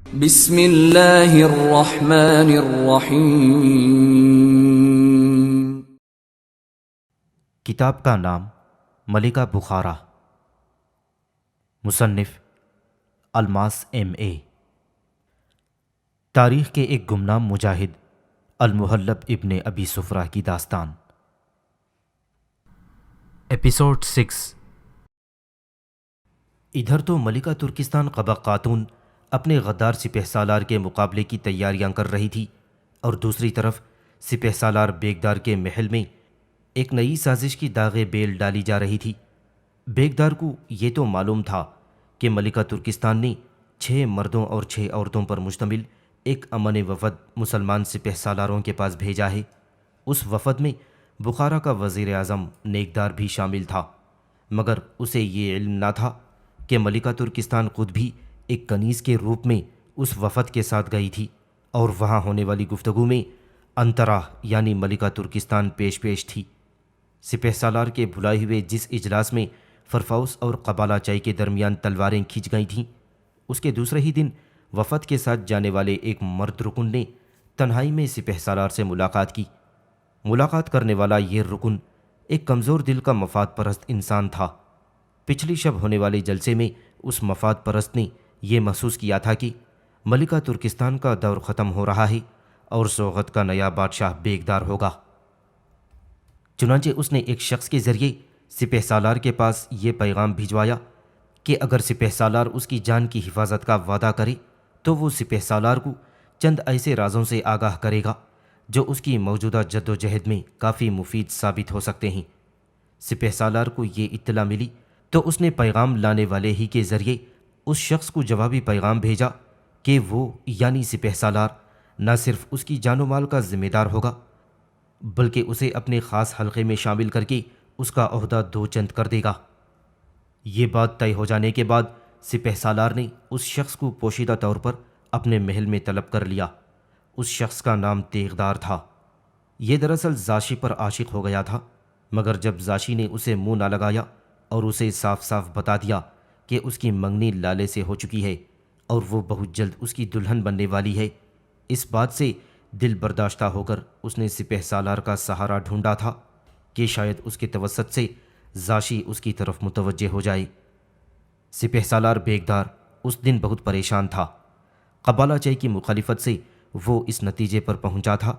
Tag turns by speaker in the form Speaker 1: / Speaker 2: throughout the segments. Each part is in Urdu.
Speaker 1: بسم اللہ الرحمن الرحیم۔
Speaker 2: کتاب کا نام ملکہ بخارا، مصنف الماس M.A۔ تاریخ کے ایک گمنام مجاہد المحلب ابن ابی صفرہ کی داستان۔ ایپیسوڈ 6۔ ادھر تو ملکہ ترکستان قبا خاتون اپنے غدار سپہ سالار کے مقابلے کی تیاریاں کر رہی تھی، اور دوسری طرف سپہ سالار بیگدار کے محل میں ایک نئی سازش کی داغ بیل ڈالی جا رہی تھی۔ بیگدار کو یہ تو معلوم تھا کہ ملکہ ترکستان نے 6 مردوں اور 6 عورتوں پر مشتمل ایک امن وفد مسلمان سپہ سالاروں کے پاس بھیجا ہے۔ اس وفد میں بخارا کا وزیر اعظم نیکدار بھی شامل تھا، مگر اسے یہ علم نہ تھا کہ ملکہ ترکستان خود بھی ایک کنیز کے روپ میں اس وفد کے ساتھ گئی تھی، اور وہاں ہونے والی گفتگو میں انترا یعنی ملکہ ترکستان پیش تھی۔ سپہ سالار کے بھلائے ہوئے جس اجلاس میں فرفوس اور قبالہ چائے کے درمیان تلواریں کھنچ گئی تھیں، اس کے دوسرے ہی دن وفد کے ساتھ جانے والے ایک مرد رکن نے تنہائی میں سپہ سالار سے ملاقات کی۔ ملاقات کرنے والا یہ رکن ایک کمزور دل کا مفاد پرست انسان تھا۔ پچھلی شب ہونے والے جلسے میں اس مفاد پرست نے یہ محسوس کیا تھا کہ ملکہ ترکستان کا دور ختم ہو رہا ہے اور سوغت کا نیا بادشاہ بیگدار ہوگا۔ چنانچہ اس نے ایک شخص کے ذریعے سپہ سالار کے پاس یہ پیغام بھجوایا کہ اگر سپہ سالار اس کی جان کی حفاظت کا وعدہ کرے تو وہ سپہ سالار کو چند ایسے رازوں سے آگاہ کرے گا جو اس کی موجودہ جد و جہد میں کافی مفید ثابت ہو سکتے ہیں۔ سپہ سالار کو یہ اطلاع ملی تو اس نے پیغام لانے والے ہی کے ذریعے اس شخص کو جوابی پیغام بھیجا کہ وہ یعنی سپہ سالار نہ صرف اس کی جان و مال کا ذمہ دار ہوگا، بلکہ اسے اپنے خاص حلقے میں شامل کر کے اس کا عہدہ دو چند کر دے گا۔ یہ بات طے ہو جانے کے بعد سپہ سالار نے اس شخص کو پوشیدہ طور پر اپنے محل میں طلب کر لیا۔ اس شخص کا نام تیغدار تھا۔ یہ دراصل زاشی پر عاشق ہو گیا تھا، مگر جب زاشی نے اسے منہ نہ لگایا اور اسے صاف صاف بتا دیا کہ اس کی منگنی لالے سے ہو چکی ہے اور وہ بہت جلد اس کی دلہن بننے والی ہے، اس بات سے دل برداشتہ ہو کر اس نے سپہ سالار کا سہارا ڈھونڈا تھا کہ شاید اس کے توسط سے زاشی اس کی طرف متوجہ ہو جائے۔ سپہ سالار بیگدار اس دن بہت پریشان تھا۔ قبالہ چائے کی مخالفت سے وہ اس نتیجے پر پہنچا تھا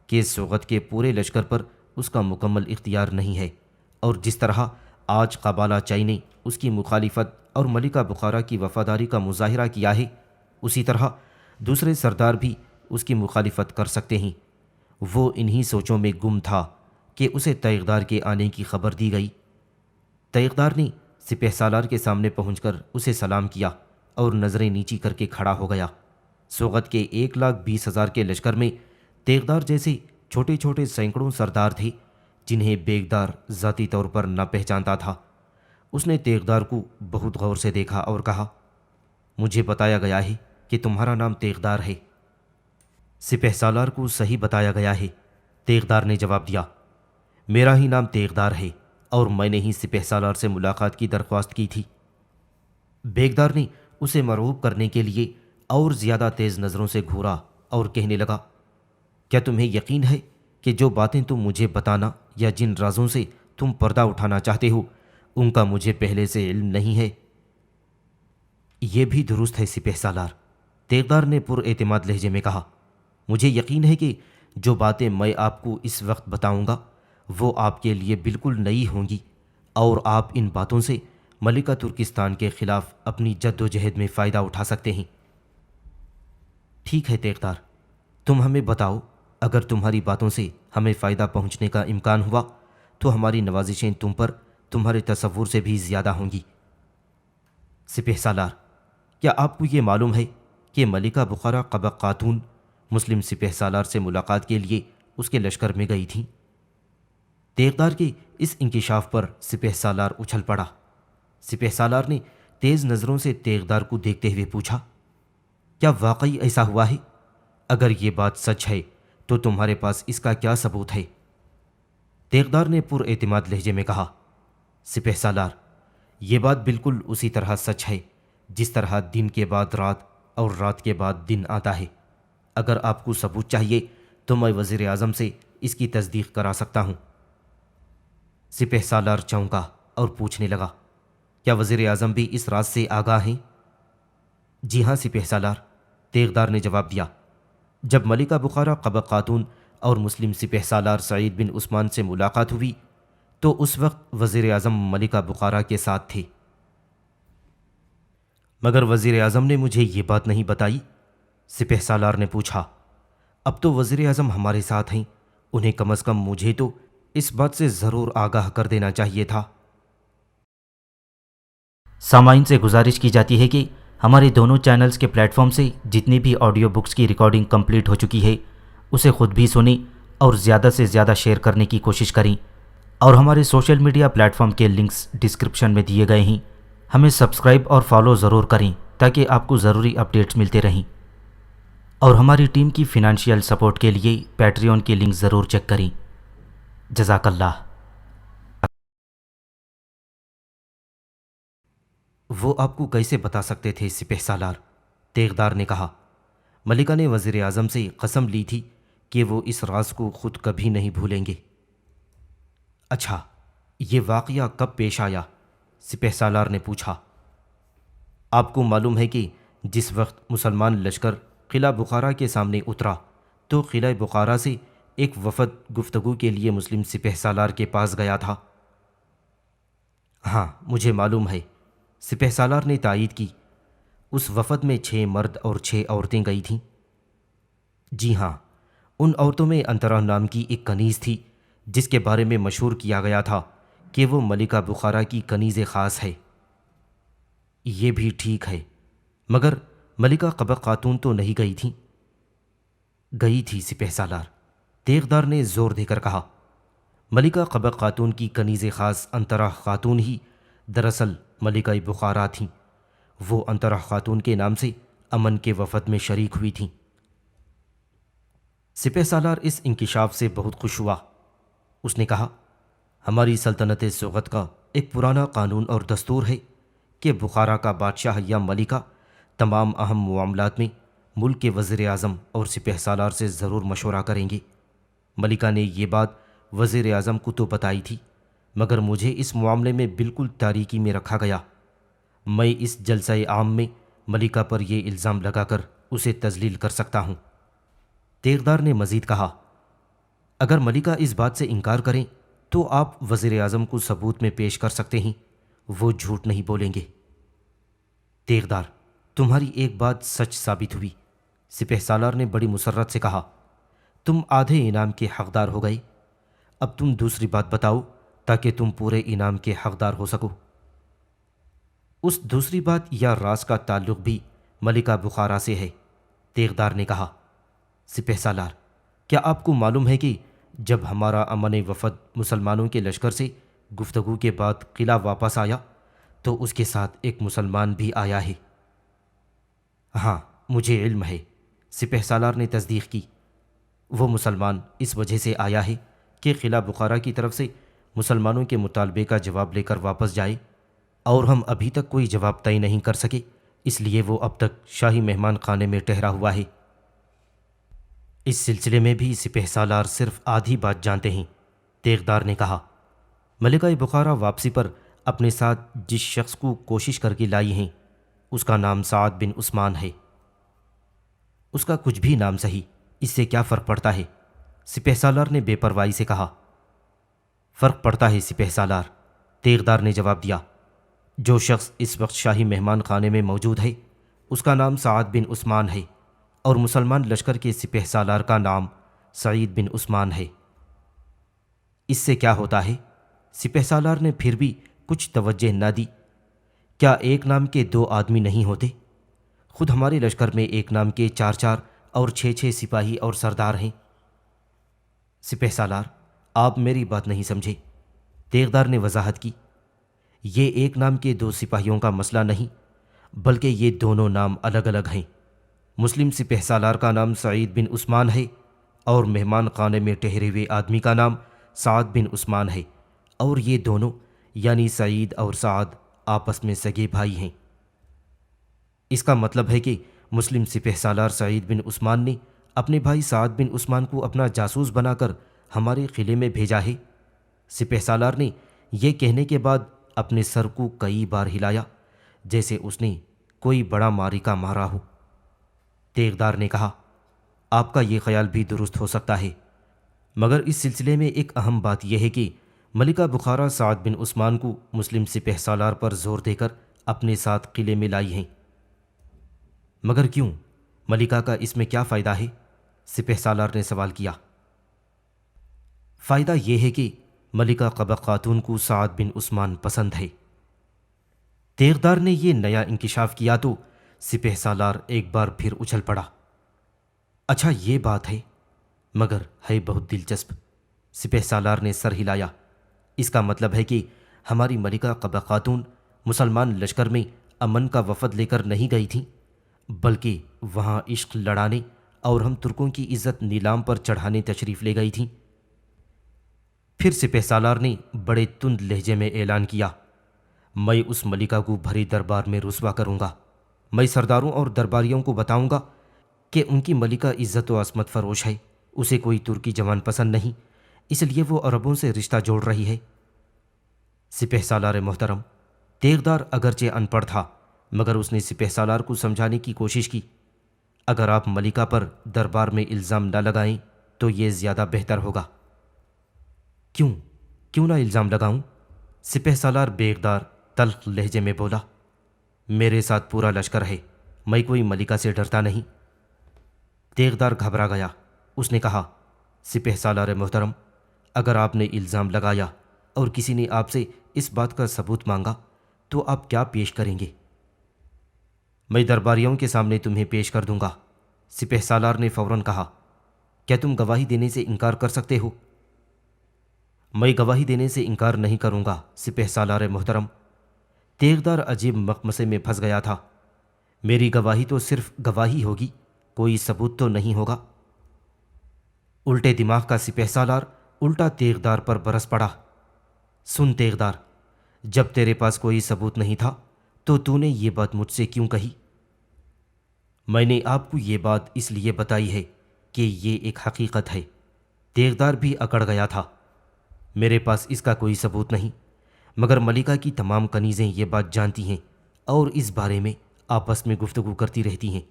Speaker 2: کہ سوغت کے پورے لشکر پر اس کا مکمل اختیار نہیں ہے، اور جس طرح آج قبالہ چائے نے اس کی مخالفت اور ملکہ بخارا کی وفاداری کا مظاہرہ کیا ہے، اسی طرح دوسرے سردار بھی اس کی مخالفت کر سکتے ہیں۔ وہ انہی سوچوں میں گم تھا کہ اسے تیغدار کے آنے کی خبر دی گئی۔ تیغدار نے سپہ سالار کے سامنے پہنچ کر اسے سلام کیا اور نظریں نیچی کر کے کھڑا ہو گیا۔ سوغت کے 1,20,000 کے لشکر میں تیغدار جیسے چھوٹے چھوٹے سینکڑوں سردار تھے جنہیں بیگدار ذاتی طور پر نہ پہچانتا تھا۔ اس نے تیغدار کو بہت غور سے دیکھا اور کہا، مجھے بتایا گیا ہے کہ تمہارا نام تیغدار ہے۔ سپہ سالار کو صحیح بتایا گیا ہے، تیغدار نے جواب دیا۔ میرا ہی نام تیغدار ہے اور میں نے ہی سپہ سالار سے ملاقات کی درخواست کی تھی۔ بیگدار نے اسے مرعوب کرنے کے لیے اور زیادہ تیز نظروں سے گھورا اور کہنے لگا، کیا تمہیں یقین ہے کہ جو باتیں تم مجھے بتانا یا جن رازوں سے تم پردہ اٹھانا چاہتے ہو ان کا مجھے پہلے سے علم نہیں ہے؟ یہ بھی درست ہے سپہ سالار، تیغدار نے پر اعتماد لہجے میں کہا۔ مجھے یقین ہے کہ جو باتیں میں آپ کو اس وقت بتاؤں گا وہ آپ کے لیے بالکل نئی ہوں گی، اور آپ ان باتوں سے ملکہ ترکستان کے خلاف اپنی جد و جہد میں فائدہ اٹھا سکتے ہیں۔ ٹھیک ہے تیغدار، تم ہمیں بتاؤ، اگر تمہاری باتوں سے ہمیں فائدہ پہنچنے کا امکان ہوا تو ہماری نوازشیں تم پر تمہارے تصور سے بھی زیادہ ہوں گی۔ سپہ سالار، کیا آپ کو یہ معلوم ہے کہ ملکہ بخارا قبا خاتون مسلم سپہ سالار سے ملاقات کے لیے اس کے لشکر میں گئی تھیں؟ تیغدار کے اس انکشاف پر سپہ سالار اچھل پڑا۔ سپہ سالار نے تیز نظروں سے تیغدار کو دیکھتے ہوئے پوچھا، کیا واقعی ایسا ہوا ہے؟ اگر یہ بات سچ ہے تو تمہارے پاس اس کا کیا ثبوت ہے؟ تیغدار نے پر اعتماد لہجے میں کہا، سپہ سالار، یہ بات بالکل اسی طرح سچ ہے جس طرح دن کے بعد رات اور رات کے بعد دن آتا ہے۔ اگر آپ کو ثبوت چاہیے تو میں وزیر اعظم سے اس کی تصدیق کرا سکتا ہوں۔ سپہ سالار چونکا اور پوچھنے لگا، کیا وزیر اعظم بھی اس راز سے آگاہ ہیں؟ جی ہاں سپہ سالار، تیغدار نے جواب دیا۔ جب ملکہ بخارا قبق خاتون اور مسلم سپہ سالار سعید بن عثمان سے ملاقات ہوئی تو اس وقت وزیر اعظم ملکہ بخارا کے ساتھ تھے۔ مگر وزیر اعظم نے مجھے یہ بات نہیں بتائی، سپہ سالار نے پوچھا۔ اب تو وزیر اعظم ہمارے ساتھ ہیں، انہیں کم از کم مجھے تو اس بات سے ضرور آگاہ کر دینا چاہیے تھا۔ سامعین سے گزارش کی جاتی ہے کہ ہمارے دونوں چینلز کے پلیٹ فارم سے جتنی بھی آڈیو بکس کی ریکارڈنگ کمپلیٹ ہو چکی ہے اسے خود بھی سنیں اور زیادہ سے زیادہ شیئر کرنے کی کوشش کریں، اور ہمارے سوشل میڈیا پلیٹ فارم کے لنکس ڈسکرپشن میں دیے گئے ہیں، ہمیں سبسکرائب اور فالو ضرور کریں تاکہ آپ کو ضروری اپڈیٹس ملتے رہیں، اور ہماری ٹیم کی فنانشیل سپورٹ کے لیے پیٹریون کے لنک ضرور چیک کریں۔ جزاک اللہ۔ وہ آپ کو کیسے بتا سکتے تھے سپہ سالار؟ تیغدار نے کہا۔ ملکہ نے وزیر اعظم سے قسم لی تھی کہ وہ اس راز کو خود کبھی نہیں بھولیں گے۔ اچھا، یہ واقعہ کب پیش آیا؟ سپہ سالار نے پوچھا۔ آپ کو معلوم ہے کہ جس وقت مسلمان لشکر قلعہ بخارا کے سامنے اترا تو قلعہ بخارا سے ایک وفد گفتگو کے لیے مسلم سپہ سالار کے پاس گیا تھا؟ ہاں مجھے معلوم ہے، سپہ سالار نے تائید کی۔ اس وفد میں 6 مرد اور 6 عورتیں گئی تھیں؟ جی ہاں، ان عورتوں میں انترا نام کی ایک کنیز تھی جس کے بارے میں مشہور کیا گیا تھا کہ وہ ملکہ بخارا کی کنیز خاص ہے۔ یہ بھی ٹھیک ہے، مگر ملکہ قبق خاتون تو نہیں گئی تھیں؟ گئی تھی سپہ سالار، تیغدار نے زور دے کر کہا۔ ملکہ قبق خاتون کی کنیز خاص انترا خاتون ہی دراصل ملکہ بخارا تھیں۔ وہ انترا خاتون کے نام سے امن کے وفد میں شریک ہوئی تھیں۔ سپہ سالار اس انکشاف سے بہت خوش ہوا۔ اس نے کہا، ہماری سلطنت سوغت کا ایک پرانا قانون اور دستور ہے کہ بخارا کا بادشاہ یا ملکہ تمام اہم معاملات میں ملک کے وزیر اعظم اور سپہ سالار سے ضرور مشورہ کریں گے۔ ملکہ نے یہ بات وزیر اعظم کو تو بتائی تھی، مگر مجھے اس معاملے میں بالکل تاریکی میں رکھا گیا۔ میں اس جلسہ عام میں ملکہ پر یہ الزام لگا کر اسے تذلیل کر سکتا ہوں۔ تیغدار نے مزید کہا، اگر ملکہ اس بات سے انکار کریں تو آپ وزیر اعظم کو ثبوت میں پیش کر سکتے ہیں، وہ جھوٹ نہیں بولیں گے۔ تیغدار، تمہاری ایک بات سچ ثابت ہوئی، سپہ سالار نے بڑی مسرت سے کہا۔ تم آدھے انعام کے حقدار ہو گئے، اب تم دوسری بات بتاؤ تاکہ تم پورے انعام کے حقدار ہو سکو۔ اس دوسری بات یا راز کا تعلق بھی ملکہ بخارا سے ہے، تیغدار نے کہا۔ سپہ سالار، کیا آپ کو معلوم ہے کہ جب ہمارا امن وفد مسلمانوں کے لشکر سے گفتگو کے بعد قلعہ واپس آیا تو اس کے ساتھ ایک مسلمان بھی آیا ہے؟ ہاں مجھے علم ہے، سپہ سالار نے تصدیق کی۔ وہ مسلمان اس وجہ سے آیا ہے کہ قلعہ بخارا کی طرف سے مسلمانوں کے مطالبے کا جواب لے کر واپس جائے، اور ہم ابھی تک کوئی جواب طے نہیں کر سکے، اس لیے وہ اب تک شاہی مہمان خانے میں ٹھہرا ہوا ہے۔ اس سلسلے میں بھی سپہ سالار صرف آدھی بات جانتے ہیں، تیغدار نے کہا۔ ملکہ بخارا واپسی پر اپنے ساتھ جس شخص کو کوشش کر کے لائی ہیں اس کا نام سعد بن عثمان ہے۔ اس کا کچھ بھی نام صحیح، اس سے کیا فرق پڑتا ہے؟ سپہ سالار نے بے پرواہی سے کہا۔ فرق پڑتا ہے سپہ سالار، تیغدار نے جواب دیا۔ جو شخص اس وقت شاہی مہمان خانے میں موجود ہے اس کا نام سعد بن عثمان ہے، اور مسلمان لشکر کے سپہ سالار کا نام سعید بن عثمان ہے۔ اس سے کیا ہوتا ہے؟ سپہ سالار نے پھر بھی کچھ توجہ نہ دی۔ کیا ایک نام کے 2 آدمی نہیں ہوتے؟ خود ہمارے لشکر میں ایک نام کے 4 اور 6 سپاہی اور سردار ہیں۔ سپہ سالار، آپ میری بات نہیں سمجھے، تیغدار نے وضاحت کی۔ یہ ایک نام کے 2 سپاہیوں کا مسئلہ نہیں، بلکہ یہ دونوں نام الگ الگ ہیں۔ مسلم سپہ سالار کا نام سعید بن عثمان ہے، اور مہمان خانے میں ٹھہرے ہوئے آدمی کا نام سعد بن عثمان ہے، اور یہ دونوں یعنی سعید اور سعد آپس میں سگے بھائی ہیں۔ اس کا مطلب ہے کہ مسلم سپہ سالار سعید بن عثمان نے اپنے بھائی سعد بن عثمان کو اپنا جاسوس بنا کر ہمارے قلعے میں بھیجا ہے۔ سپہ سالار نے یہ کہنے کے بعد اپنے سر کو کئی بار ہلایا جیسے اس نے کوئی بڑا معرکہ مارا ہو۔ تیغدار نے کہا، آپ کا یہ خیال بھی درست ہو سکتا ہے، مگر اس سلسلے میں ایک اہم بات یہ ہے کہ ملکہ بخارا سعد بن عثمان کو مسلم سپہ سالار پر زور دے کر اپنے ساتھ قلعے میں لائی ہیں۔ مگر کیوں؟ ملکہ کا اس میں کیا فائدہ ہے؟ سپہ سالار نے سوال کیا۔ فائدہ یہ ہے کہ ملکہ قبا خاتون کو سعد بن عثمان پسند ہے۔ تیغدار نے یہ نیا انکشاف کیا تو سپہ سالار ایک بار پھر اچھل پڑا۔ اچھا یہ بات ہے، مگر ہے بہت دلچسپ۔ سپہ سالار نے سر ہلایا۔ اس کا مطلب ہے کہ ہماری ملکہ قبا خاتون مسلمان لشکر میں امن کا وفد لے کر نہیں گئی تھیں، بلکہ وہاں عشق لڑانے اور ہم ترکوں کی عزت نیلام پر چڑھانے تشریف لے گئی تھیں۔ پھر سپہ سالار نے بڑے تند لہجے میں اعلان کیا، میں اس ملکہ کو بھرے دربار میں رسوا کروں گا۔ میں سرداروں اور درباریوں کو بتاؤں گا کہ ان کی ملکہ عزت و عصمت فروش ہے، اسے کوئی ترکی جوان پسند نہیں، اس لیے وہ عربوں سے رشتہ جوڑ رہی ہے۔ سپہ سالار محترم، تیغدار اگرچہ ان پڑھ تھا مگر اس نے سپہ سالار کو سمجھانے کی کوشش کی۔ اگر آپ ملکہ پر دربار میں الزام نہ لگائیں تو یہ زیادہ بہتر ہوگا۔ کیوں نہ الزام لگاؤں؟ سپہ سالار بیغدار تلخ لہجے میں بولا، میرے ساتھ پورا لشکر ہے، میں کوئی ملکہ سے ڈرتا نہیں۔ تیغدار گھبرا گیا۔ اس نے کہا، سپہ سالار محترم، اگر آپ نے الزام لگایا اور کسی نے آپ سے اس بات کا ثبوت مانگا تو آپ کیا پیش کریں گے؟ میں درباریوں کے سامنے تمہیں پیش کر دوں گا۔ سپہ سالار نے فوراً کہا، کیا تم گواہی دینے سے انکار کر سکتے ہو؟ میں گواہی دینے سے انکار نہیں کروں گا سپہ سالار محترم۔ تیغدار عجیب مخمسے میں پھنس گیا تھا۔ میری گواہی تو صرف گواہی ہوگی، کوئی ثبوت تو نہیں ہوگا۔ الٹے دماغ کا سپہ سالار الٹا تیغدار پر برس پڑا۔ سن تیغدار، جب تیرے پاس کوئی ثبوت نہیں تھا تو تو نے یہ بات مجھ سے کیوں کہی؟ میں نے آپ کو یہ بات اس لیے بتائی ہے کہ یہ ایک حقیقت ہے۔ تیغدار بھی اکڑ گیا تھا۔ میرے پاس اس کا کوئی ثبوت نہیں، مگر ملکہ کی تمام کنیزیں یہ بات جانتی ہیں اور اس بارے میں آپس میں گفتگو کرتی رہتی ہیں۔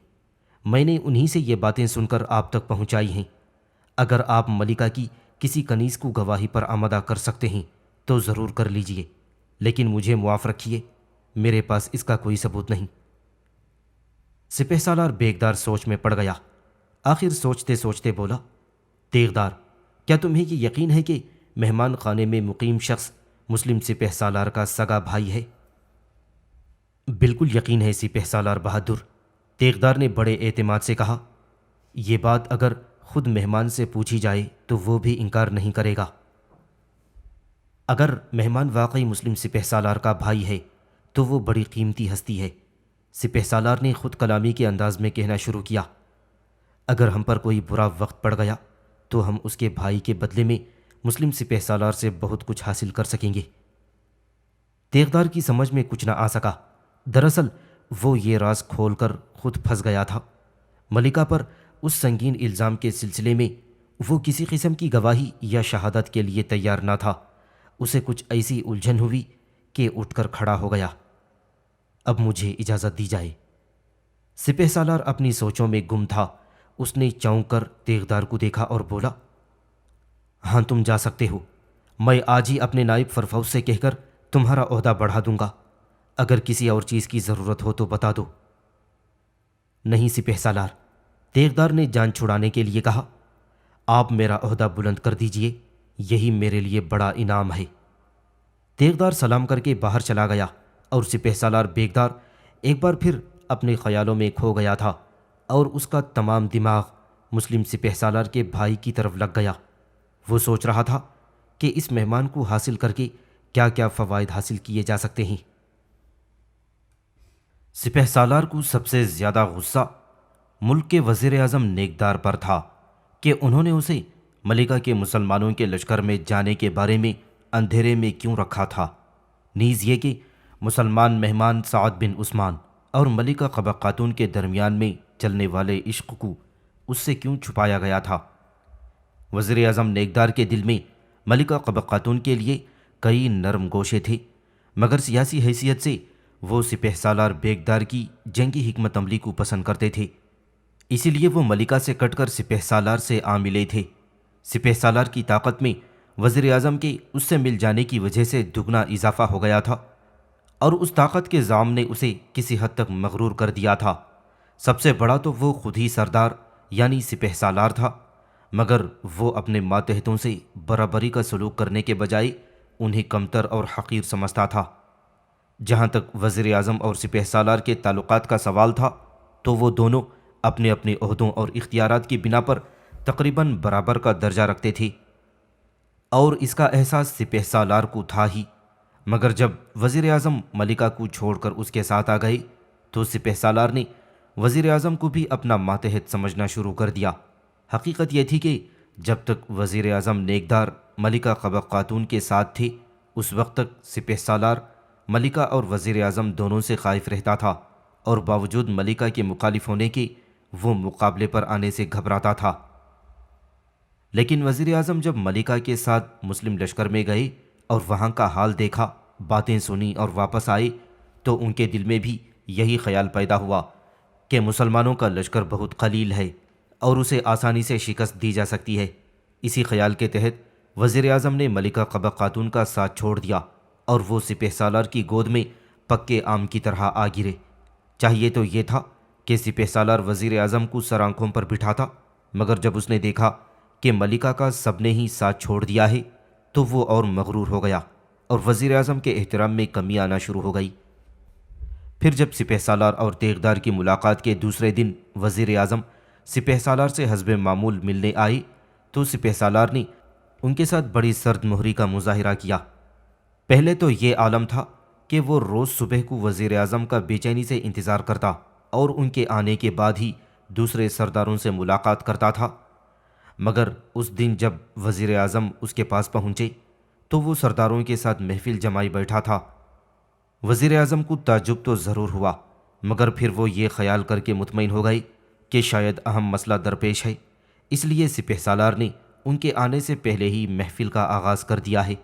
Speaker 2: میں نے انہی سے یہ باتیں سن کر آپ تک پہنچائی ہیں۔ اگر آپ ملکہ کی کسی کنیز کو گواہی پر آمادہ کر سکتے ہیں تو ضرور کر لیجئے، لیکن مجھے معاف رکھیے، میرے پاس اس کا کوئی ثبوت نہیں۔ سپہ سالار بیغدار سوچ میں پڑ گیا۔ آخر سوچتے سوچتے بولا، تیغدار، کیا تمہیں یہ یقین ہے کہ مہمان خانے میں مقیم شخص مسلم سپہ سالار کا سگا بھائی ہے؟ بالکل یقین ہے سپہ سالار بہادر، تیغدار نے بڑے اعتماد سے کہا۔ یہ بات اگر خود مہمان سے پوچھی جائے تو وہ بھی انکار نہیں کرے گا۔ اگر مہمان واقعی مسلم سپہ سالار کا بھائی ہے تو وہ بڑی قیمتی ہستی ہے۔ سپہ سالار نے خود کلامی کے انداز میں کہنا شروع کیا، اگر ہم پر کوئی برا وقت پڑ گیا تو ہم اس کے بھائی کے بدلے میں مسلم سپہ سالار سے بہت کچھ حاصل کر سکیں گے۔ تیغدار کی سمجھ میں کچھ نہ آ سکا۔ دراصل وہ یہ راز کھول کر خود پھنس گیا تھا۔ ملکہ پر اس سنگین الزام کے سلسلے میں وہ کسی قسم کی گواہی یا شہادت کے لیے تیار نہ تھا۔ اسے کچھ ایسی الجھن ہوئی کہ اٹھ کر کھڑا ہو گیا۔ اب مجھے اجازت دی جائے۔ سپہ سالار اپنی سوچوں میں گم تھا۔ اس نے چونک کر تیغدار کو دیکھا اور بولا، ہاں تم جا سکتے ہو۔ میں آج ہی اپنے نائب فرفوس سے کہہ کر تمہارا عہدہ بڑھا دوں گا۔ اگر کسی اور چیز کی ضرورت ہو تو بتا دو۔ نہیں سپہ سالار، تیغدار نے جان چھڑانے کے لیے کہا، آپ میرا عہدہ بلند کر دیجئے، یہی میرے لیے بڑا انعام ہے۔ تیغدار سلام کر کے باہر چلا گیا اور سپہ سالار بیغدار ایک بار پھر اپنے خیالوں میں کھو گیا تھا اور اس کا تمام دماغ مسلم سپہ سالار کے بھائی کی طرف لگ گیا۔ وہ سوچ رہا تھا کہ اس مہمان کو حاصل کر کے کیا کیا فوائد حاصل کیے جا سکتے ہیں۔ سپہ سالار کو سب سے زیادہ غصہ ملک کے وزیر اعظم نیکدار پر تھا کہ انہوں نے اسے ملکہ کے مسلمانوں کے لشکر میں جانے کے بارے میں اندھیرے میں کیوں رکھا تھا، نیز یہ کہ مسلمان مہمان سعد بن عثمان اور ملکہ قبا خاتون کے درمیان میں چلنے والے عشق کو اس سے کیوں چھپایا گیا تھا؟ وزیر اعظم نیکدار کے دل میں ملکہ قبا خاتون کے لیے کئی نرم گوشے تھے، مگر سیاسی حیثیت سے وہ سپہ سالار بیگدار کی جنگی حکمت عملی کو پسند کرتے تھے، اسی لیے وہ ملکہ سے کٹ کر سپہ سالار سے آ ملے تھے۔ سپہ سالار کی طاقت میں وزیر اعظم کے اس سے مل جانے کی وجہ سے دگنا اضافہ ہو گیا تھا، اور اس طاقت کے زام نے اسے کسی حد تک مغرور کر دیا تھا۔ سب سے بڑا تو وہ خود ہی سردار یعنی سپہ سالار تھا، مگر وہ اپنے ماتحتوں سے برابری کا سلوک کرنے کے بجائے انہیں کمتر اور حقیر سمجھتا تھا۔ جہاں تک وزیر اعظم اور سپہ سالار کے تعلقات کا سوال تھا تو وہ دونوں اپنے اپنے عہدوں اور اختیارات کی بنا پر تقریباً برابر کا درجہ رکھتے تھے، اور اس کا احساس سپہ سالار کو تھا ہی، مگر جب وزیر اعظم ملکہ کو چھوڑ کر اس کے ساتھ آ گئے تو سپہ سالار نے وزیر اعظم کو بھی اپنا ماتحت سمجھنا شروع کر دیا۔ حقیقت یہ تھی کہ جب تک وزیر اعظم نیکدار ملکہ قبا خاتون کے ساتھ تھے اس وقت تک سپہ سالار ملکہ اور وزیر اعظم دونوں سے خائف رہتا تھا، اور باوجود ملکہ کے مخالف ہونے کے وہ مقابلے پر آنے سے گھبراتا تھا۔ لیکن وزیر اعظم جب ملکہ کے ساتھ مسلم لشکر میں گئے اور وہاں کا حال دیکھا، باتیں سنی اور واپس آئے تو ان کے دل میں بھی یہی خیال پیدا ہوا کہ مسلمانوں کا لشکر بہت قلیل ہے اور اسے آسانی سے شکست دی جا سکتی ہے۔ اسی خیال کے تحت وزیر اعظم نے ملکہ قبا خاتون کا ساتھ چھوڑ دیا اور وہ سپہ سالار کی گود میں پکے آم کی طرح آ گرے۔ چاہیے تو یہ تھا کہ سپہ سالار وزیر اعظم کو سر آنکھوں پر بٹھاتا، مگر جب اس نے دیکھا کہ ملکہ کا سب نے ہی ساتھ چھوڑ دیا ہے تو وہ اور مغرور ہو گیا اور وزیر اعظم کے احترام میں کمی آنا شروع ہو گئی۔ پھر جب سپہ سالار اور دیغدار کی ملاقات کے دوسرے دن وزیر اعظم سپہ سالار سے حسب معمول ملنے آئے تو سپہ سالار نے ان کے ساتھ بڑی سرد مہری کا مظاہرہ کیا۔ پہلے تو یہ عالم تھا کہ وہ روز صبح کو وزیر اعظم کا بے چینی سے انتظار کرتا اور ان کے آنے کے بعد ہی دوسرے سرداروں سے ملاقات کرتا تھا، مگر اس دن جب وزیر اعظم اس کے پاس پہنچے تو وہ سرداروں کے ساتھ محفل جمائی بیٹھا تھا۔ وزیر اعظم کو تعجب تو ضرور ہوا، مگر پھر وہ یہ خیال کر کے مطمئن ہو گئے کہ شاید اہم مسئلہ درپیش ہے، اس لیے سپہ سالار نے ان کے آنے سے پہلے ہی محفل کا آغاز کر دیا ہے۔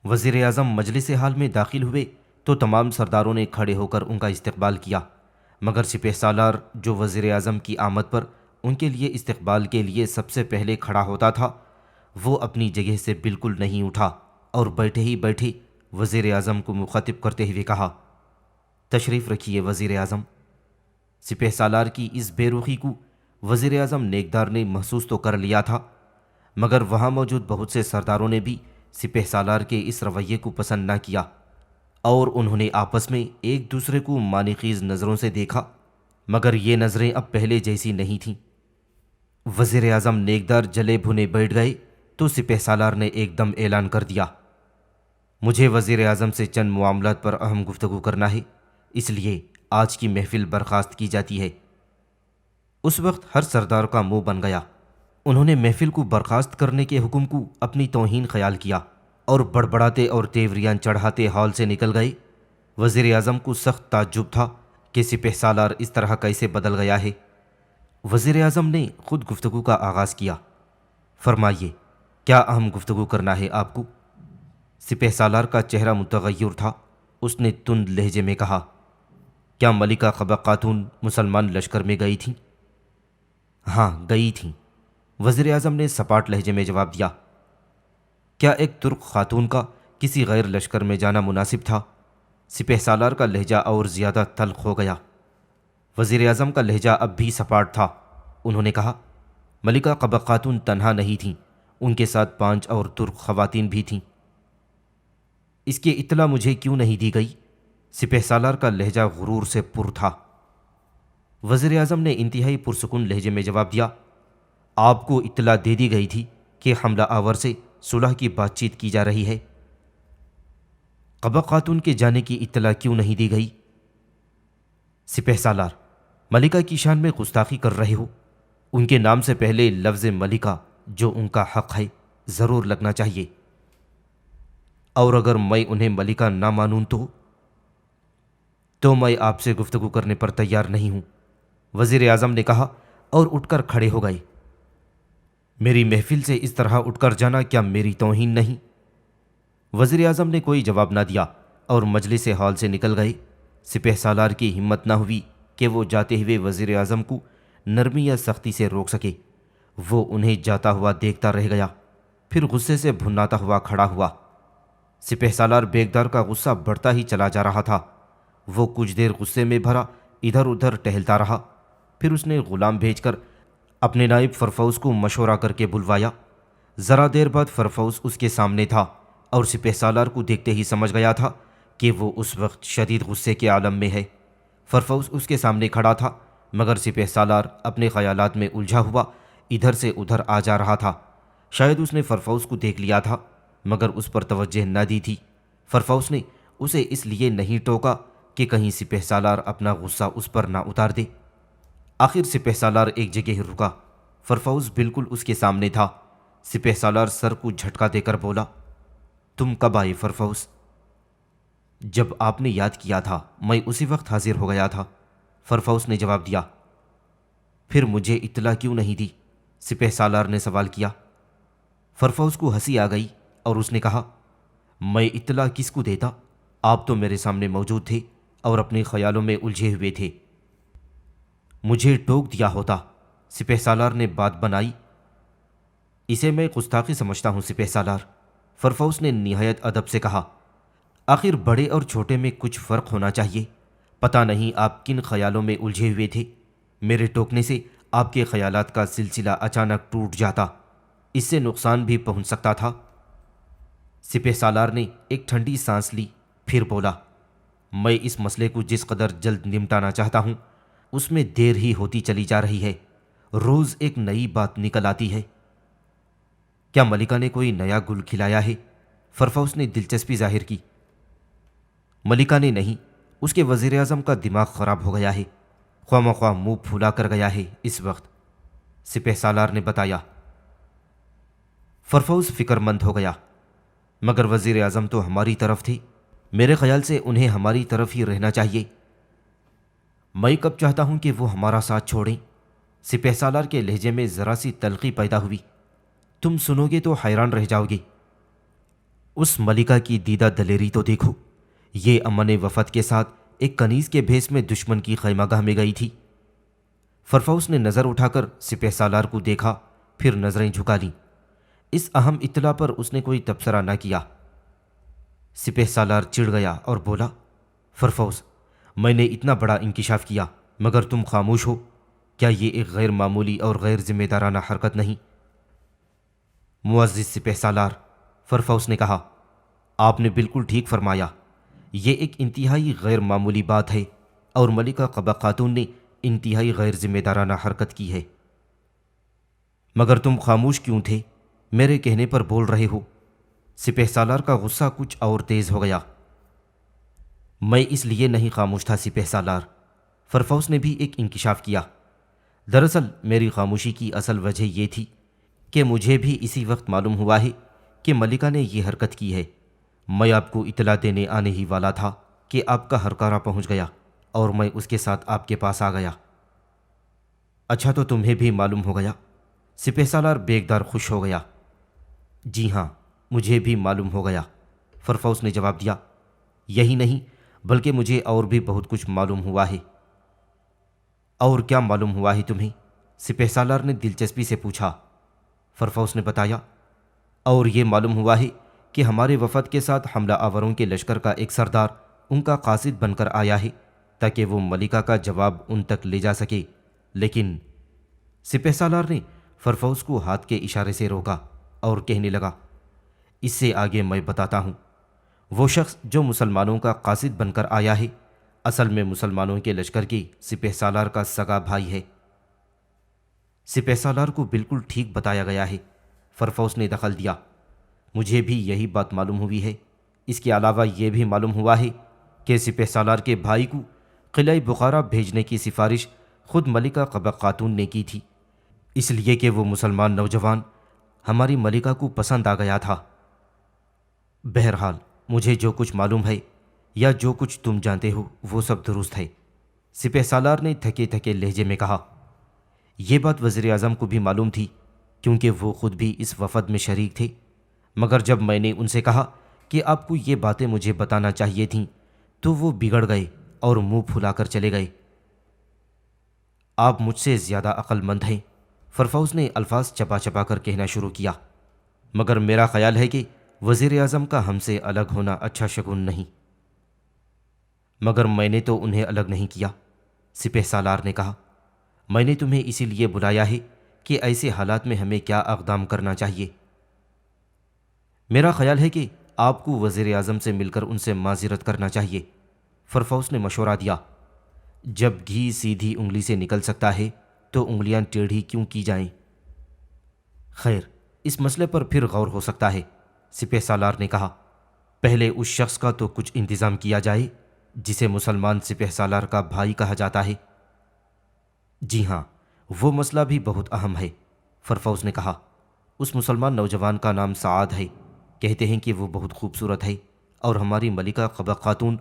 Speaker 2: وزیر اعظم مجلس حال میں داخل ہوئے تو تمام سرداروں نے کھڑے ہو کر ان کا استقبال کیا، مگر سپہ سالار جو وزیر اعظم کی آمد پر ان کے لیے استقبال کے لیے سب سے پہلے کھڑا ہوتا تھا، وہ اپنی جگہ سے بالکل نہیں اٹھا اور بیٹھے ہی بیٹھے وزیر اعظم کو مخاطب کرتے ہوئے کہا، تشریف رکھیے وزیر اعظم۔ سپہ سالار کی اس بے رخی کو وزیر اعظم نیکدار نے محسوس تو کر لیا تھا، مگر وہاں موجود بہت سے سرداروں نے بھی سپہ سالار کے اس رویے کو پسند نہ کیا، اور انہوں نے آپس میں ایک دوسرے کو معنی خیز نظروں سے دیکھا، مگر یہ نظریں اب پہلے جیسی نہیں تھیں۔ وزیر اعظم نیکدار جلے بھنے بیٹھ گئے تو سپہ سالار نے ایک دم اعلان کر دیا، مجھے وزیر اعظم سے چند معاملات پر اہم گفتگو کرنا ہے، اس لیے آج کی محفل برخاست کی جاتی ہے۔ اس وقت ہر سردار کا منہ بن گیا۔ انہوں نے محفل کو برخاست کرنے کے حکم کو اپنی توہین خیال کیا اور بڑبڑاتے اور تیوریاں چڑھاتے ہال سے نکل گئے۔ وزیر اعظم کو سخت تعجب تھا کہ سپہ سالار اس طرح کیسے بدل گیا ہے۔ وزیر اعظم نے خود گفتگو کا آغاز کیا، فرمائیے کیا اہم گفتگو کرنا ہے آپ کو؟ سپہ سالار کا چہرہ متغیر تھا۔ اس نے تند لہجے میں کہا، کیا ملکہ قبا خاتون مسلمان لشکر میں گئی تھیں؟ ہاں گئی تھیں، وزیر اعظم نے سپاٹ لہجے میں جواب دیا۔ کیا ایک ترک خاتون کا کسی غیر لشکر میں جانا مناسب تھا؟ سپہ سالار کا لہجہ اور زیادہ تلخ ہو گیا۔ وزیر اعظم کا لہجہ اب بھی سپاٹ تھا۔ انہوں نے کہا، ملکہ قبا خاتون تنہا نہیں تھیں، ان کے ساتھ 5 اور ترک خواتین بھی تھیں۔ اس کی اطلاع مجھے کیوں نہیں دی گئی؟ سپہ سالار کا لہجہ غرور سے پر تھا۔ وزیر اعظم نے انتہائی پرسکون لہجے میں جواب دیا، آپ کو اطلاع دے دی گئی تھی کہ حملہ آور سے صلح کی بات چیت کی جا رہی ہے۔ قبا خاتون کے جانے کی اطلاع کیوں نہیں دی گئی؟ سپہ سالار، ملکہ کی شان میں گستاخی کر رہے ہو۔ ان کے نام سے پہلے لفظ ملکہ جو ان کا حق ہے ضرور لگنا چاہیے، اور اگر میں انہیں ملکہ نہ مانوں تو میں آپ سے گفتگو کرنے پر تیار نہیں ہوں، وزیر اعظم نے کہا اور اٹھ کر کھڑے ہو گئے۔ میری محفل سے اس طرح اٹھ کر جانا کیا میری توہین نہیں؟ وزیر اعظم نے کوئی جواب نہ دیا اور مجلس ہال سے نکل گئے۔ سپہ سالار کی ہمت نہ ہوئی کہ وہ جاتے ہوئے وزیر اعظم کو نرمی یا سختی سے روک سکے۔ وہ انہیں جاتا ہوا دیکھتا رہ گیا، پھر غصے سے بھناتا ہوا کھڑا ہوا۔ سپہ سالار بیگدار کا غصہ بڑھتا ہی چلا جا رہا تھا۔ وہ کچھ دیر غصے میں بھرا ادھر ادھر ٹہلتا رہا، پھر اس نے غلام بھیج کر اپنے نائب فرفوس کو مشورہ کر کے بلوایا۔ ذرا دیر بعد فرفوس اس کے سامنے تھا اور سپہ سالار کو دیکھتے ہی سمجھ گیا تھا کہ وہ اس وقت شدید غصے کے عالم میں ہے۔ فرفوس اس کے سامنے کھڑا تھا، مگر سپہ سالار اپنے خیالات میں الجھا ہوا ادھر سے ادھر آ جا رہا تھا۔ شاید اس نے فرفوس کو دیکھ لیا تھا مگر اس پر توجہ نہ دی تھی۔ فرفوس نے اسے اس لیے نہیں ٹوکا کہ کہیں سپہ سالار اپنا غصہ اس پر نہ اتار دے۔ آخر سپہ سالار ایک جگہ رکا۔ فرفوس بالکل اس کے سامنے تھا۔ سپہ سالار سر کو جھٹکا دے کر بولا، تم کب آئے فرفوس؟ جب آپ نے یاد کیا تھا میں اسی وقت حاضر ہو گیا تھا، فرفوس نے جواب دیا۔ پھر مجھے اطلاع کیوں نہیں دی؟ سپہ سالار نے سوال کیا۔ فرفوس کو ہنسی آ گئی اور اس نے کہا، میں اطلاع کس کو دیتا؟ آپ تو میرے سامنے موجود تھے اور اپنے خیالوں میں الجھے ہوئے تھے۔ مجھے ٹوک دیا ہوتا، سپہ سالار نے بات بنائی۔ اسے میں گستاخی سمجھتا ہوں سپہ سالار، فرفوس نے نہایت ادب سے کہا۔ آخر بڑے اور چھوٹے میں کچھ فرق ہونا چاہیے۔ پتہ نہیں آپ کن خیالوں میں الجھے ہوئے تھے۔ میرے ٹوکنے سے آپ کے خیالات کا سلسلہ اچانک ٹوٹ جاتا، اس سے نقصان بھی پہنچ سکتا تھا۔ سپہ سالار نے ایک ٹھنڈی سانس لی، پھر بولا، میں اس مسئلے کو جس قدر جلد نمٹانا چاہتا ہوں اس میں دیر ہی ہوتی چلی جا رہی ہے۔ روز ایک نئی بات نکل آتی ہے۔ کیا ملکہ نے کوئی نیا گل کھلایا ہے؟ فرفوس نے دلچسپی ظاہر کی۔ ملکہ نے نہیں، اس کے وزیر اعظم کا دماغ خراب ہو گیا ہے، خواہ مخواہ منہ پھولا کر گیا ہے اس وقت، سپہ سالار نے بتایا۔ فرفوس فکر مند ہو گیا، مگر وزیر اعظم تو ہماری طرف تھے، میرے خیال سے انہیں ہماری طرف ہی رہنا چاہیے۔ میں کب چاہتا ہوں کہ وہ ہمارا ساتھ چھوڑیں؟ سپہ سالار کے لہجے میں ذرا سی تلخی پیدا ہوئی۔ تم سنو گے تو حیران رہ جاؤ گے۔ اس ملکہ کی دیدہ دلیری تو دیکھو، یہ امن وفد کے ساتھ ایک کنیز کے بھیس میں دشمن کی خیمہ گاہ میں گئی تھی۔ فرفوس نے نظر اٹھا کر سپہ سالار کو دیکھا، پھر نظریں جھکا لیں۔ اس اہم اطلاع پر اس نے کوئی تبصرہ نہ کیا۔ سپہ سالار چڑ گیا اور بولا، فرفوس، میں نے اتنا بڑا انکشاف کیا مگر تم خاموش ہو، کیا یہ ایک غیر معمولی اور غیر ذمہ دارانہ حرکت نہیں؟ معزز سپہ سالار، فرفوس نے کہا، آپ نے بالکل ٹھیک فرمایا، یہ ایک انتہائی غیر معمولی بات ہے اور ملکہ قبا خاتون نے انتہائی غیر ذمہ دارانہ حرکت کی ہے۔ مگر تم خاموش کیوں تھے؟ میرے کہنے پر بول رہے ہو۔ سپہ سالار کا غصہ کچھ اور تیز ہو گیا۔ میں اس لیے نہیں خاموش تھا سپہ سالار، فرفوس نے بھی ایک انکشاف کیا۔ دراصل میری خاموشی کی اصل وجہ یہ تھی کہ مجھے بھی اسی وقت معلوم ہوا ہے کہ ملکہ نے یہ حرکت کی ہے۔ میں آپ کو اطلاع دینے آنے ہی والا تھا کہ آپ کا ہرکارہ پہنچ گیا اور میں اس کے ساتھ آپ کے پاس آ گیا۔ اچھا تو تمہیں بھی معلوم ہو گیا؟ سپہ سالار بیگدار خوش ہو گیا۔ جی ہاں، مجھے بھی معلوم ہو گیا، فرفوس نے جواب دیا۔ یہی نہیں بلکہ مجھے اور بھی بہت کچھ معلوم ہوا ہے۔ اور کیا معلوم ہوا ہے تمہیں؟ سپہ سالار نے دلچسپی سے پوچھا۔ فرفوس نے بتایا، اور یہ معلوم ہوا ہے کہ ہمارے وفد کے ساتھ حملہ آوروں کے لشکر کا ایک سردار ان کا قاصد بن کر آیا ہے تاکہ وہ ملکہ کا جواب ان تک لے جا سکے، لیکن سپہ سالار نے فرفوس کو ہاتھ کے اشارے سے روکا اور کہنے لگا، اس سے آگے میں بتاتا ہوں۔ وہ شخص جو مسلمانوں کا قاصد بن کر آیا ہے اصل میں مسلمانوں کے لشکر کی سپہ سالار کا سگا بھائی ہے۔ سپہ سالار کو بالکل ٹھیک بتایا گیا ہے، فرفوس نے دخل دیا۔ مجھے بھی یہی بات معلوم ہوئی ہے۔ اس کے علاوہ یہ بھی معلوم ہوا ہے کہ سپہ سالار کے بھائی کو قلعہ بخارا بھیجنے کی سفارش خود ملکہ قبا خاتون نے کی تھی، اس لیے کہ وہ مسلمان نوجوان ہماری ملکہ کو پسند آ گیا تھا۔ بہرحال مجھے جو کچھ معلوم ہے یا جو کچھ تم جانتے ہو وہ سب درست ہے؟ سپہ سالار نے تھکے تھکے لہجے میں کہا۔ یہ بات وزیر اعظم کو بھی معلوم تھی کیونکہ وہ خود بھی اس وفد میں شریک تھے، مگر جب میں نے ان سے کہا کہ آپ کو یہ باتیں مجھے بتانا چاہیے تھیں تو وہ بگڑ گئے اور منہ پھلا کر چلے گئے۔ آپ مجھ سے زیادہ عقل مند ہیں، فرفوز نے الفاظ چپا چپا کر کہنا شروع کیا، مگر میرا خیال ہے کہ وزیر اعظم کا ہم سے الگ ہونا اچھا شگون نہیں۔ مگر میں نے تو انہیں الگ نہیں کیا، سپہ سالار نے کہا۔ میں نے تمہیں اسی لیے بلایا ہے کہ ایسے حالات میں ہمیں کیا اقدام کرنا چاہیے۔ میرا خیال ہے کہ آپ کو وزیر اعظم سے مل کر ان سے معذرت کرنا چاہیے، فرفوز نے مشورہ دیا۔ جب گھی سیدھی انگلی سے نکل سکتا ہے تو انگلیاں ٹیڑھی کیوں کی جائیں؟ خیر، اس مسئلے پر پھر غور ہو سکتا ہے، سپہ سالار نے کہا۔ پہلے اس شخص کا تو کچھ انتظام کیا جائے جسے مسلمان سپہ سالار کا بھائی کہا جاتا ہے۔ جی ہاں، وہ مسئلہ بھی بہت اہم ہے، فرفوز نے کہا۔ اس مسلمان نوجوان کا نام سعاد ہے، کہتے ہیں کہ وہ بہت خوبصورت ہے اور ہماری ملکہ قبا خاتون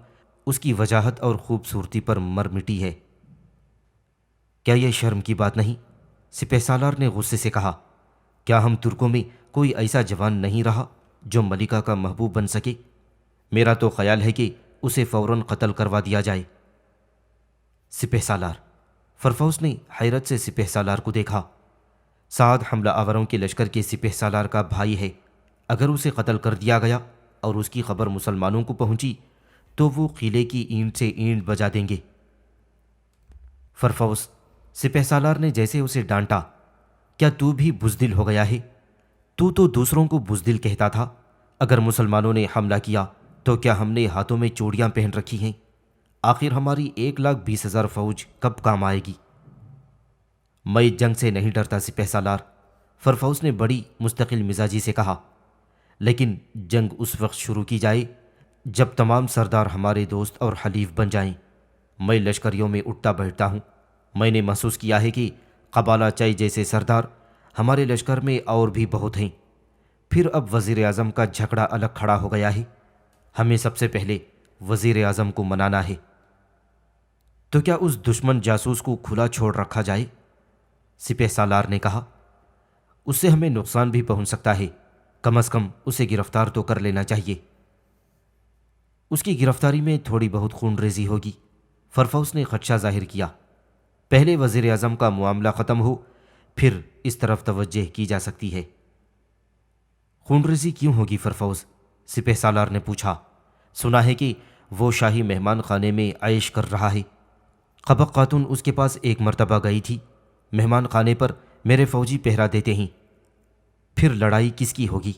Speaker 2: اس کی وجاہت اور خوبصورتی پر مر مٹی ہے۔ کیا یہ شرم کی بات نہیں؟ سپہ سالار نے غصے سے کہا۔ کیا ہم ترکوں میں کوئی ایسا جوان نہیں رہا جو ملکہ کا محبوب بن سکے؟ میرا تو خیال ہے کہ اسے فوراً قتل کروا دیا جائے۔ سپہ سالار، فرفوز نے حیرت سے سپہ سالار کو دیکھا۔ سعد حملہ آوروں کے لشکر کے سپہ سالار کا بھائی ہے، اگر اسے قتل کر دیا گیا اور اس کی خبر مسلمانوں کو پہنچی تو وہ قلعے کی اینٹ سے اینٹ بجا دیں گے۔ فرفوز، سپہ سالار نے جیسے اسے ڈانٹا، کیا تو بھی بزدل ہو گیا ہے؟ تو دوسروں کو بزدل کہتا تھا، اگر مسلمانوں نے حملہ کیا تو کیا ہم نے ہاتھوں میں چوڑیاں پہن رکھی ہیں؟ آخر ہماری 1,20,000 فوج کب کام آئے گی؟ میں جنگ سے نہیں ڈرتا سپہ سالار، فرفوز نے بڑی مستقل مزاجی سے کہا، لیکن جنگ اس وقت شروع کی جائے جب تمام سردار ہمارے دوست اور حلیف بن جائیں۔ میں لشکریوں میں اٹھتا بیٹھتا ہوں، میں نے محسوس کیا ہے کہ قبالہ چائی جیسے سردار ہمارے لشکر میں اور بھی بہت ہیں۔ پھر اب وزیر اعظم کا جھگڑا الگ کھڑا ہو گیا ہے، ہمیں سب سے پہلے وزیر اعظم کو منانا ہے۔ تو کیا اس دشمن جاسوس کو کھلا چھوڑ رکھا جائے؟ سپہ سالار نے کہا۔ اس سے ہمیں نقصان بھی پہنچ سکتا ہے، کم از کم اسے گرفتار تو کر لینا چاہیے۔ اس کی گرفتاری میں تھوڑی بہت خون ریزی ہوگی، فرفوز نے خدشہ ظاہر کیا۔ پہلے وزیر اعظم کا معاملہ ختم ہو پھر اس طرف توجہ کی جا سکتی ہے۔ خون ریزی کیوں ہوگی فرفوز؟ سپہ سالار نے پوچھا۔ سنا ہے کہ وہ شاہی مہمان خانے میں عیش کر رہا ہے۔ قبق خاتون اس کے پاس ایک مرتبہ گئی تھی۔ مہمان خانے پر میرے فوجی پہرا دیتے ہیں، پھر لڑائی کس کی ہوگی؟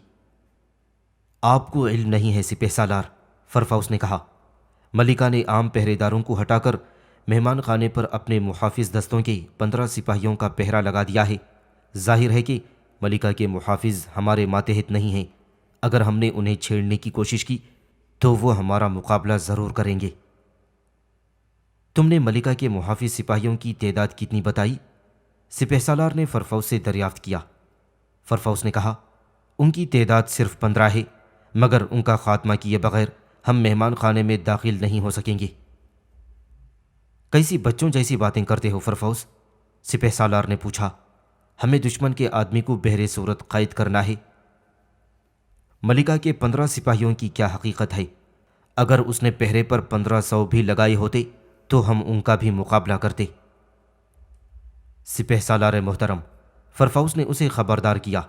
Speaker 2: آپ کو علم نہیں ہے سپہ سالار، فرفوز نے کہا۔ ملکہ نے عام پہرے داروں کو ہٹا کر مہمان خانے پر اپنے محافظ دستوں کے 15 سپاہیوں کا پہرا لگا دیا ہے۔ ظاہر ہے کہ ملکہ کے محافظ ہمارے ماتحت نہیں ہیں، اگر ہم نے انہیں چھیڑنے کی کوشش کی تو وہ ہمارا مقابلہ ضرور کریں گے۔ تم نے ملکہ کے محافظ سپاہیوں کی تعداد کتنی بتائی؟ سپہ سالار نے فرفوز سے دریافت کیا۔ فرفوز نے کہا، ان کی تعداد صرف 15 ہے، مگر ان کا خاتمہ کیے بغیر ہم مہمان خانے میں داخل نہیں ہو سکیں گے۔ کیسی بچوں جیسی باتیں کرتے ہو فرفوز؟ سپہ سالار نے پوچھا۔ ہمیں دشمن کے آدمی کو بہر صورت قید کرنا ہے۔ ملکہ کے 15 سپاہیوں کی کیا حقیقت ہے؟ اگر اس نے پہرے پر 1500 بھی لگائے ہوتے تو ہم ان کا بھی مقابلہ کرتے۔ سپہ سالار محترم، فرفوز نے اسے خبردار کیا،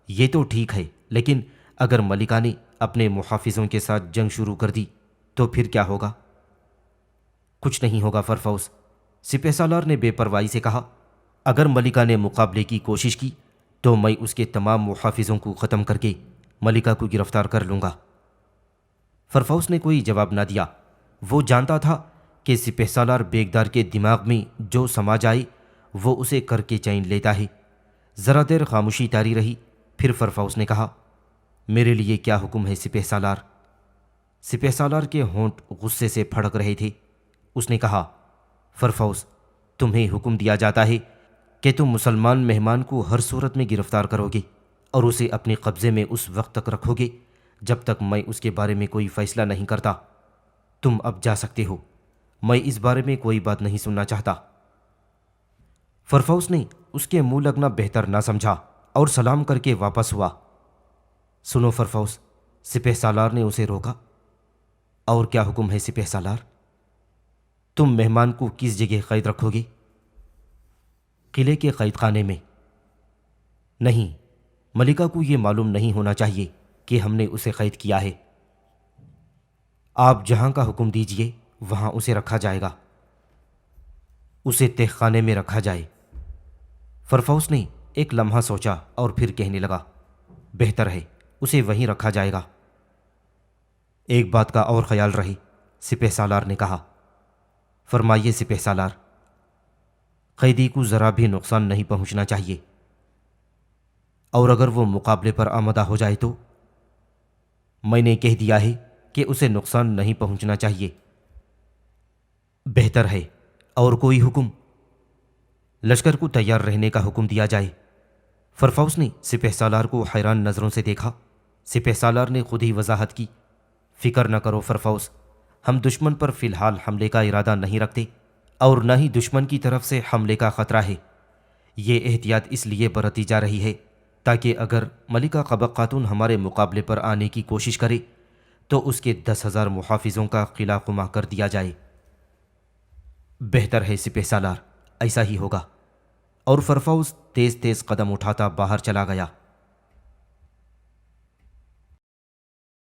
Speaker 2: یہ تو ٹھیک ہے، لیکن اگر ملکہ نے اپنے محافظوں کے ساتھ جنگ شروع کر دی تو پھر کیا ہوگا؟ کچھ نہیں ہوگا فرفوز، سپہ سالار نے بے پرواہی سے کہا۔ اگر ملکہ نے مقابلے کی کوشش کی تو میں اس کے تمام محافظوں کو ختم کر کے ملکہ کو گرفتار کر لوں گا۔ فرفوز نے کوئی جواب نہ دیا۔ وہ جانتا تھا کہ سپہ سالار بیگدار کے دماغ میں جو سما جائے وہ اسے کر کے چین لیتا ہے۔ ذرا دیر خاموشی طاری رہی، پھر فرفوز نے کہا، میرے لیے کیا حکم ہے سپہ سالار؟ سپہ سالار کے ہونٹ غصے سے پھڑک رہے تھے۔ اس نے کہا، فرفوز، تمہیں حکم دیا جاتا ہے کہ تم مسلمان مہمان کو ہر صورت میں گرفتار کرو گے اور اسے اپنے قبضے میں اس وقت تک رکھو گے جب تک میں اس کے بارے میں کوئی فیصلہ نہیں کرتا۔ تم اب جا سکتے ہو، میں اس بارے میں کوئی بات نہیں سننا چاہتا۔ فرفوس نے اس کے منہ لگنا بہتر نہ سمجھا اور سلام کر کے واپس ہوا۔ سنو فرفوس، سپہ سالار نے اسے روکا۔ اور کیا حکم ہے سپہ سالار؟ تم مہمان کو کس جگہ قید رکھو گے؟ قلعے کے قید خانے میں۔ نہیں، ملکہ کو یہ معلوم نہیں ہونا چاہیے کہ ہم نے اسے قید کیا ہے۔ آپ جہاں کا حکم دیجئے وہاں اسے رکھا جائے گا۔ اسے تہ خانے میں رکھا جائے۔ فرفوس نے ایک لمحہ سوچا اور پھر کہنے لگا، بہتر ہے، اسے وہیں رکھا جائے گا۔ ایک بات کا اور خیال رہے، سپہ سالار نے کہا۔ فرمائیے سپہ سالار۔ قیدی کو ذرا بھی نقصان نہیں پہنچنا چاہیے، اور اگر وہ مقابلے پر آمادہ ہو جائے تو؟ میں نے کہہ دیا ہے کہ اسے نقصان نہیں پہنچنا چاہیے۔ بہتر ہے، اور کوئی حکم؟ لشکر کو تیار رہنے کا حکم دیا جائے۔ فرفوس نے سپہ سالار کو حیران نظروں سے دیکھا۔ سپہ سالار نے خود ہی وضاحت کی، فکر نہ کرو فرفوس، ہم دشمن پر فی الحال حملے کا ارادہ نہیں رکھتے، اور نہ ہی دشمن کی طرف سے حملے کا خطرہ ہے۔ یہ احتیاط اس لیے برتی جا رہی ہے تاکہ اگر ملکہ قبق خاتون ہمارے مقابلے پر آنے کی کوشش کرے تو اس کے 10,000 محافظوں کا قلعہ قمع کر دیا جائے۔ بہتر ہے سپہ سالار، ایسا ہی ہوگا۔ اور فرفوس تیز تیز قدم اٹھاتا باہر چلا گیا۔